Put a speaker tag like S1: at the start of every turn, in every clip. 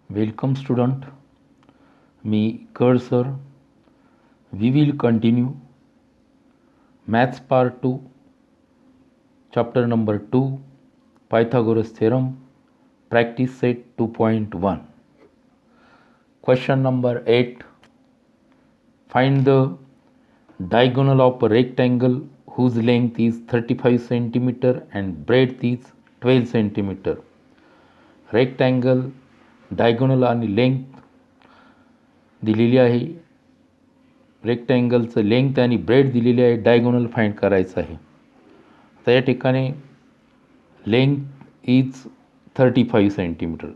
S1: Welcome student, me Kar sir. We will continue Maths Part 2, Chapter number 2, Pythagoras Theorem, Practice Set 2.1. Question number 8. Find the diagonal of a rectangle whose length is 35 cm and breadth is 12 cm. Rectangle diagonal आणि length दिलेली आहे. रेक्टँगलचं length आणि bread दिलेली आहे. Diagonal find करायचं आहे. तर या ठिकाणी length is 35 cm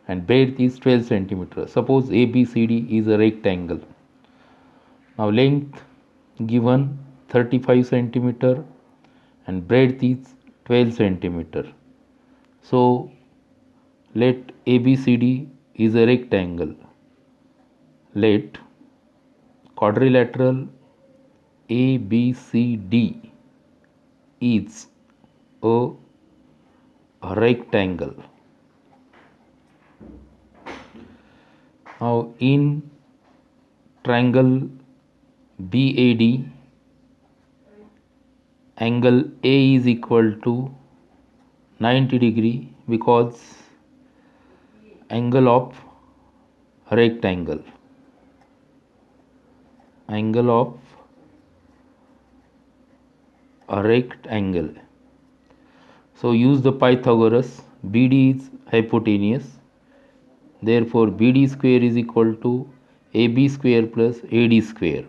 S1: and breadth is 12 cm. Suppose ABCD is a rectangle. Now length given 35 cm and breadth is 12 cm. So let ABCD is a rectangle. Let quadrilateral ABCD is a rectangle. Now in triangle BAD, angle A is equal to 90 degree because angle of rectangle. Angle of a rectangle. So use the Pythagoras. BD is hypotenuse. Therefore BD square is equal to AB square plus AD square.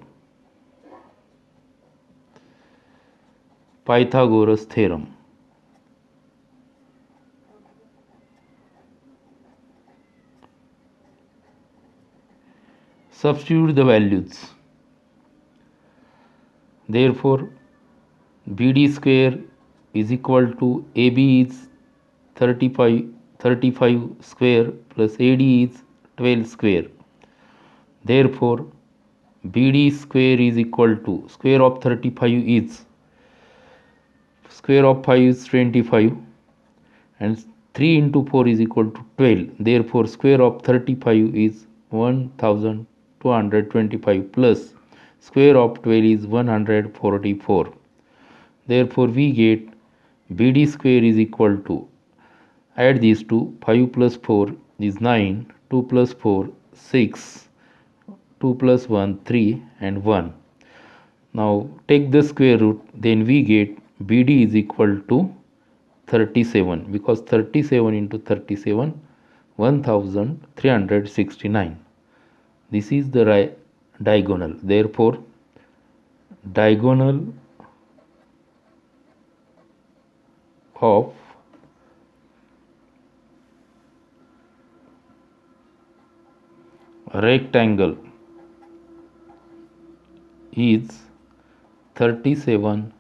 S1: Pythagoras theorem. Substitute the values. Therefore BD square is equal to AB is 35 square plus AD is 12 square. Therefore BD square is equal to square of 35 is square of 5 is 25 and 3 into 4 is equal to 12. Therefore square of 35 is 1225 plus square of 12 is 144. Therefore we get BD square is equal to, add these two, 5 plus 4 is 9, 2 plus 4 6, 2 plus 1 3 and 1. Now take the square root, then we get BD is equal to 37 because 37 into 37 1369. This is the diagonal. Therefore diagonal of rectangle is 37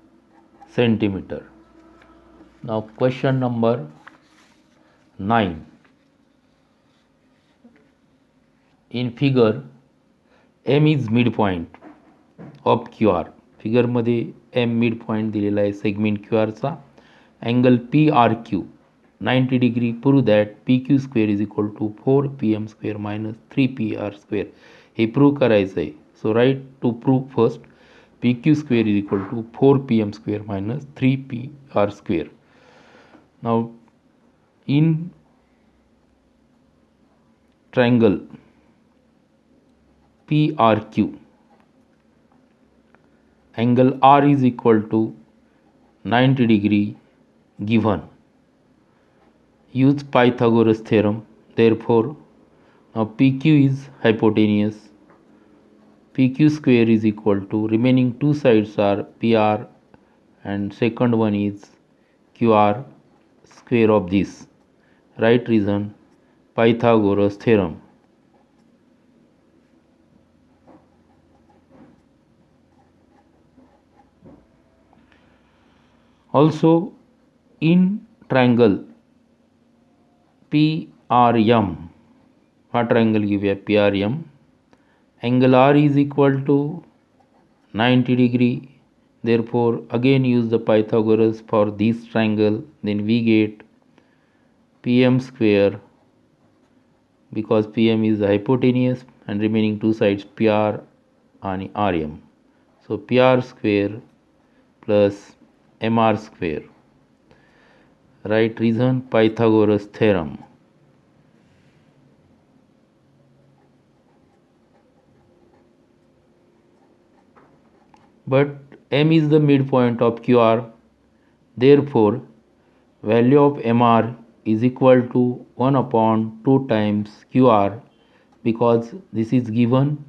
S1: centimeter. Now question number 9. In figure, M is midpoint of QR. Figure मध्ये M midpoint दिलेला आहे segment QR चा. Angle PRQ 90 degree. Prove that PQ square is equal to 4PM square minus 3PR square. Hey prove करायचं आहे. So write to prove first. PQ square is equal to 4PM square minus 3PR square. Now in triangle PRQ, angle R is equal to 90 degree given. Use Pythagoras theorem. Therefore now PQ is hypotenuse. PQ square is equal to, remaining two sides are PR and second one is QR square of this. Right reason, Pythagoras theorem. Also in triangle PRM, what triangle give a PRM, angle R is equal to 90 degree. Therefore again use the Pythagoras for this triangle, then we get PM square because PM is hypotenuse and remaining two sides PR and RM. So PR square plus MR square. Right reason, Pythagoras theorem. But M is the midpoint of QR. Therefore, value of MR is equal to 1 upon 2 times QR, because this is given.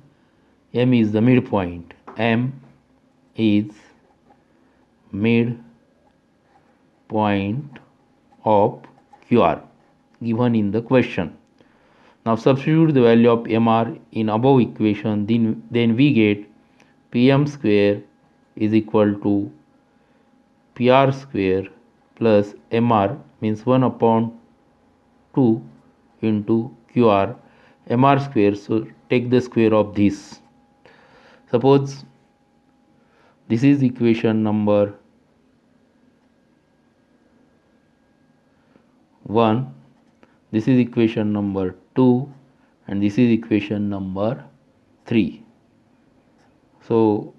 S1: M is the midpoint. M is midpoint of QR given in the question. Now substitute the value of MR in above equation, then we get PM square is equal to PR square plus MR, means 1 upon 2 into QR MR square. So take the square of this. Suppose this is equation number 1, this is equation number 2, and this is equation number 3. So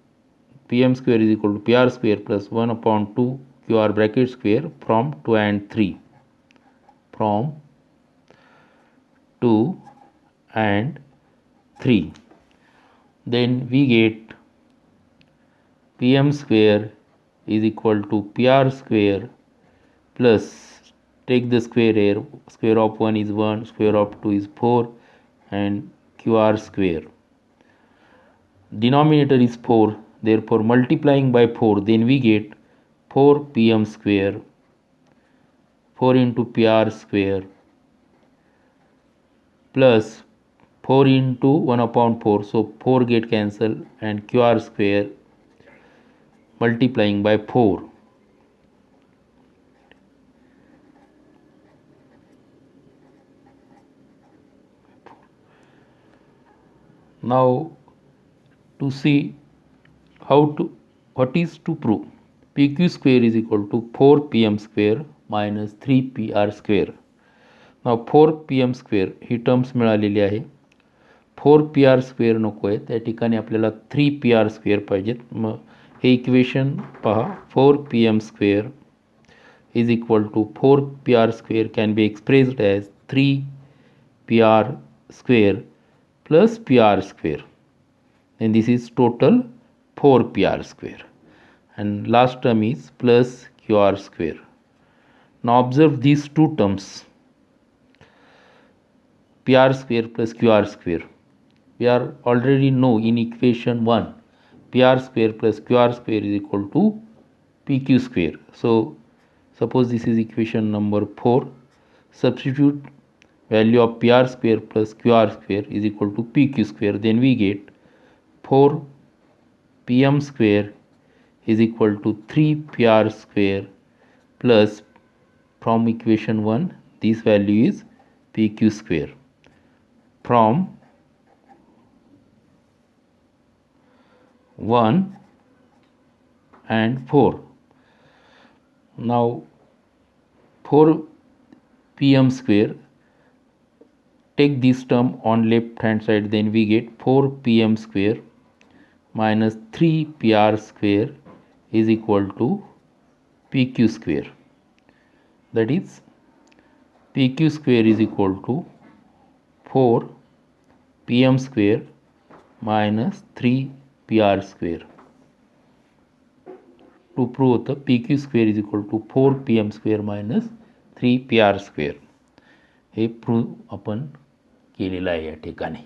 S1: PM square is equal to PR square plus 1 upon 2 QR bracket square from 2 and 3. From 2 and 3. Then we get PM square is equal to PR square plus, take the square here, square of 1 is 1, square of 2 is 4, and QR square. Denominator is 4, therefore multiplying by 4, then we get 4 PM square, 4 into PR square plus 4 into 1 upon 4, so 4 get cancelled, and QR square multiplying by 4. Now to see what is to prove, PQ square is equal to 4 PM square minus 3 PR square. Now 4 PM square he terms मिळालेली आहे. 4 PR square नको आहे, त्या ठिकाणी आपल्याला 3 PR square पाहिजेत. मग हे equation पहा, 4 PM square is equal to 4 PR square can be expressed as 3 PR square plus PR square, and this is total 4 PR square, and last term is plus QR square. Now observe these two terms, PR square plus QR square. We are already know in equation 1 PR square plus QR square is equal to PQ square. So suppose this is equation number 4, substitute value of PR square plus QR square is equal to PQ square, then we get 4 PM square is equal to 3 PR square plus, from equation 1 this value is PQ square, from 1 and 4. Now 4 PM square, take this term on left hand side, then we get 4 PM square minus 3 PR square is equal to PQ square. That is PQ square is equal to 4 PM square minus 3 PR square. To prove the PQ square is equal to 4 PM square minus 3 PR square, hey prove आपण केलेलं आहे या ठिकाणी.